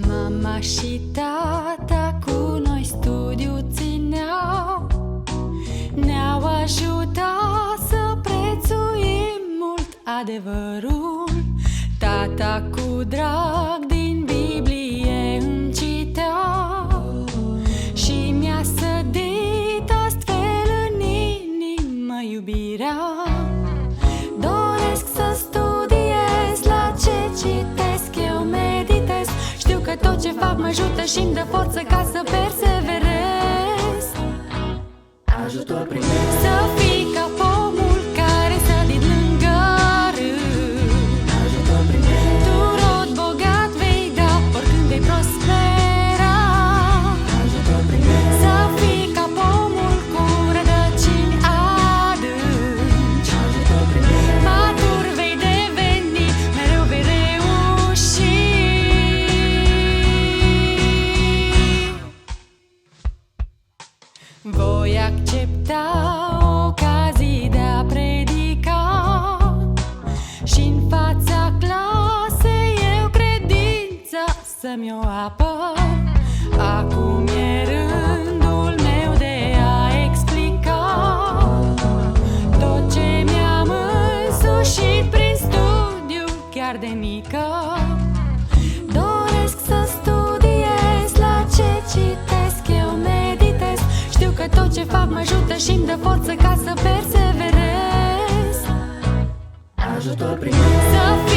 Mama și tata cu noi studiu țineau, ne-au ajutat să prețuim mult adevărul. Tata cu drag din Biblie îmi citea și mi-a sădit astfel în inimă iubirea. Doresc să studiez, la ce citesc eu meditez. Știu că tot ce fac mă ajută și-mi dă forță ca să perseverez. Ajutor primesc. Să fii ca pomul care sădit lângă râu. Ajutor primesc. Tu rod bogat vei da oricând vei prospera. Ajutor primesc. Să fii ca pomul cu rădăcini adânci. Ajutor primesc. Matur vei deveni, mereu vei reuși. Voi accepta ocazii de a predica și-n fața clasei eu credința să-mi o apăr. Acum e rândul meu de a explica tot ce mi-am însușit prin studiu chiar de mică. Doresc să studiez, la ce citesc eu meditez. Știu că tot ce fac mă ajută și-mi dă forță ca să perseverez. Ajutor primesc. Să